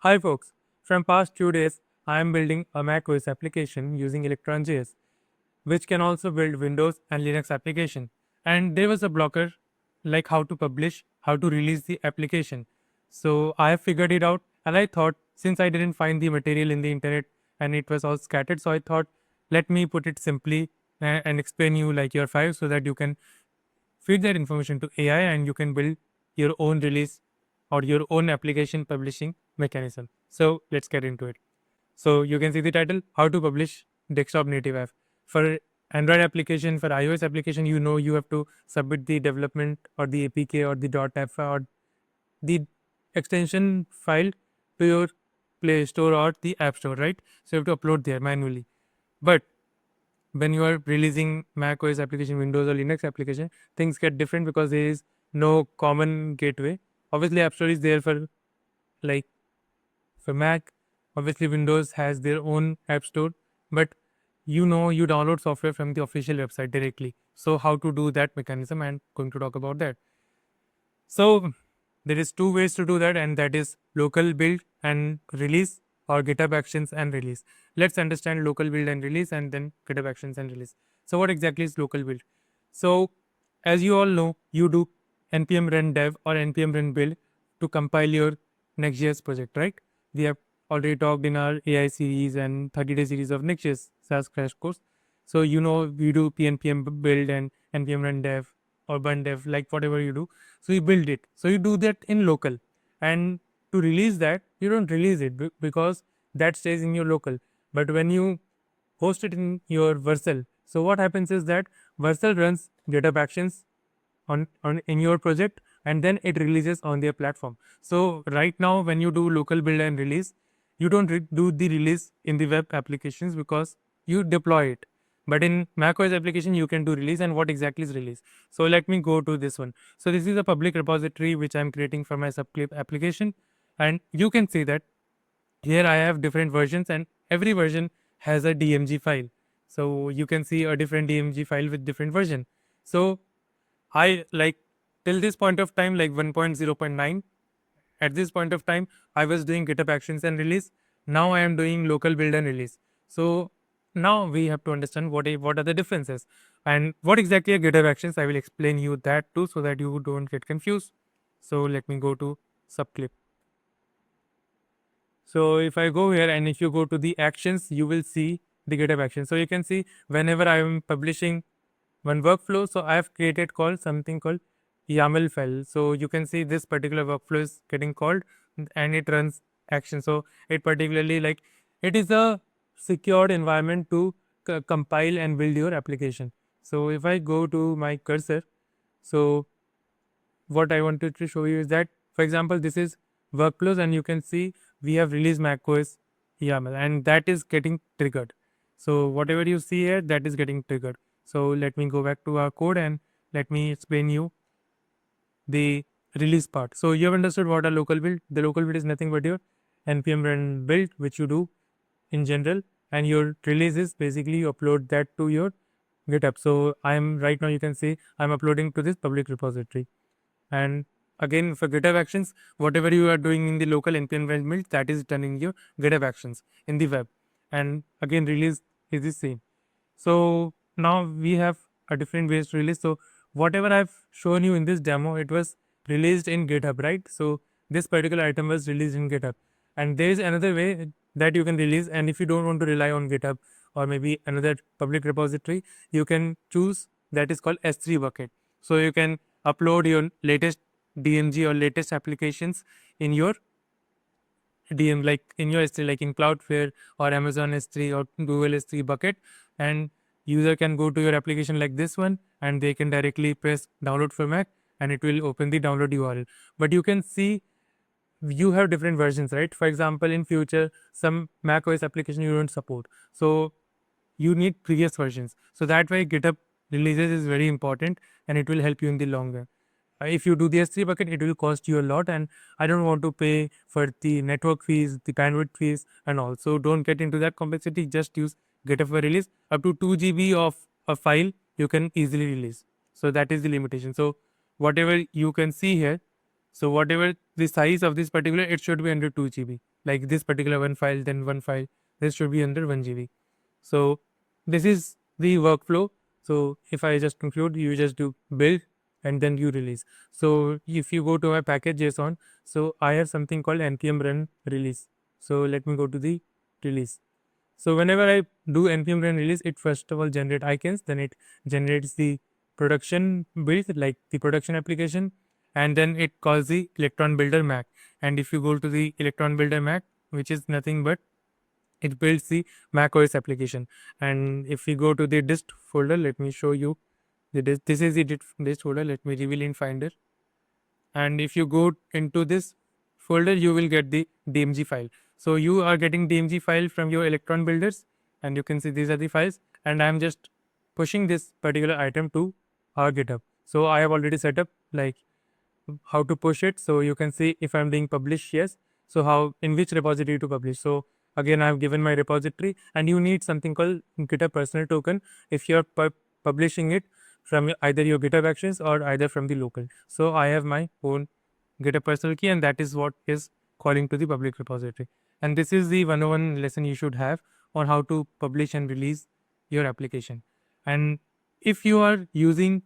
Hi folks, from past few days I am building a macOS application using Electron.js, which can also build Windows and Linux application. And there was a blocker like how to publish, how to release the application. So I have figured it out, and I thought since I didn't find the material in the internet and it was all scattered, so I thought let me put it simply and explain you like your five so that you can feed that information to AI and you can build your own release or your own application publishing mechanism. So let's get into it. So you can see the title, how to publish desktop native app. For Android application, for iOS application, you know you have to submit the development or the APK or the .app or the extension file to your Play Store or the App Store, right? So you have to upload there manually. But when you are releasing Mac OS application, Windows or Linux application, things get different because there is no common gateway. Obviously, App Store is there for like for Mac. Obviously, Windows has their own App Store, but you know you download software from the official website directly. So how to do that mechanism? And going to talk about that. So there is two ways to do that, and that is local build and release or GitHub Actions and release. Let's understand local build and release and then GitHub Actions and release. So what exactly is local build? So as you all know, you do npm run dev or npm run build to compile your Next.js project, right? We have already talked in our AI series and 30-day series of Next.js SaaS crash course. So you know we do pnpm build and npm run dev or burn dev, like whatever you do. So you build it. So you do that in local, and to release that, you don't release it because that stays in your local. But when you host it in your Vercel, so what happens is that Vercel runs GitHub Actions on in your project, and then it releases on their platform. So right now, when you do local build and release, you don't do the release in the web applications because you deploy it. But in macOS application, you can do release. And what exactly is release? So let me go to this one. So this is a public repository which I'm creating for my SubClip application, and you can see that here I have different versions, and every version has a DMG file. So you can see a different DMG file with different version. So I like till this point of time, like 1.0.9, at this point of time, I was doing GitHub Actions and release. Now I am doing local build and release. So now we have to understand what are the differences and what exactly are GitHub Actions. I will explain you that too so that you don't get confused. So let me go to SubClip. So if I go here and if you go to the actions, you will see the GitHub Actions. So you can see whenever I am publishing one workflow, so I have created called something called YAML file. So you can see this particular workflow is getting called and it runs action. So it particularly like it is a secured environment to compile and build your application. So if I go to my cursor, so what I wanted to show you is that, for example, this is workflows, and you can see we have released macOS YAML, and that is getting triggered. So whatever you see here, that is getting triggered. So let me go back to our code and let me explain you the release part. So you have understood what a local build. The local build is nothing but your npm run build, which you do in general, and your release is basically you upload that to your GitHub. So I am right now, you can see I'm uploading to this public repository. And again, for GitHub Actions, whatever you are doing in the local npm run build, that is done in your GitHub Actions in the web. And again, release is the same. So now we have a different ways to release. So whatever I've shown you in this demo, it was released in GitHub, right? So this particular item was released in GitHub. And there is another way that you can release. And if you don't want to rely on GitHub or maybe another public repository, you can choose that is called S3 bucket. So you can upload your latest DMG or latest applications in your DM, like in your S3, like in Cloudflare or Amazon S3 or Google S3 bucket, and user can go to your application like this one, and they can directly press download for Mac, and it will open the download URL. But you can see you have different versions, right? For example, in future, some Mac OS application you don't support, so you need previous versions. So that way, GitHub releases is very important, and it will help you in the long run. If you do the S3 bucket, it will cost you a lot, and I don't want to pay for the network fees, the bandwidth fees, and also don't get into that complexity. Just use GitHub for release. Up to 2 GB of a file you can easily release. So that is the limitation. So whatever you can see here, so whatever the size of this particular, it should be under 2 GB. like this particular one file, then one file. This should be under 1 GB. So this is the workflow. So if I just conclude, you just do build and then you release. So if you go to my package.json, so I have something called npm run release. So let me go to the release. So whenever I do npm run release, it first of all generate icons, then it generates the production build, like the production application, and then it calls the Electron Builder Mac. And if you go to the Electron Builder Mac, which is nothing but it builds the macOS application. And if we go to the dist folder, let me show you the dist. This is the dist folder. Let me reveal in Finder. And if you go into this folder, you will get the DMG file. So you are getting DMG file from your Electron builders, and you can see these are the files. And I am just pushing this particular item to our GitHub. So I have already set up like how to push it. So you can see if I'm being published, yes. So how, in which repository to publish. So again, I've given my repository, and you need something called GitHub personal token if you're publishing it from either your GitHub Actions or either from the local. So I have my own GitHub personal key, and that is what is calling to the public repository. And this is the 101 lesson you should have on how to publish and release your application. And if you are using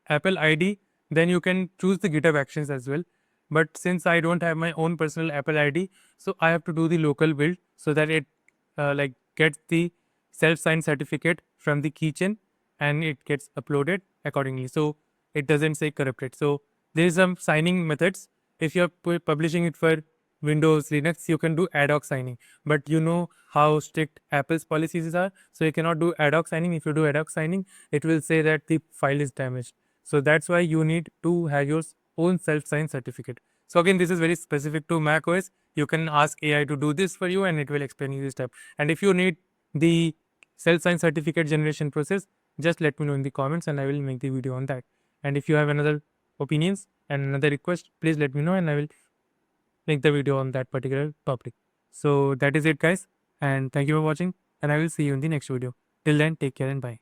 Apple ID, then you can choose the GitHub Actions as well. But since I don't have my own personal Apple ID, so I have to do the local build so that it like gets the self-signed certificate from the keychain and it gets uploaded accordingly. So it doesn't say corrupted. So there is some signing methods. If you're publishing it for Windows, Linux, you can do ad hoc signing. But you know how strict Apple's policies are. So you cannot do ad hoc signing. If you do ad hoc signing, it will say that the file is damaged. So that's why you need to have your own self-signed certificate. So again, this is very specific to macOS. You can ask AI to do this for you and it will explain you this step. And if you need the self-signed certificate generation process, just let me know in the comments and I will make the video on that. And if you have another opinions and another request, please let me know and I will make the video on that particular topic. So that is it guys, and thank you for watching, and I will see you in the next video. Till then, take care and bye.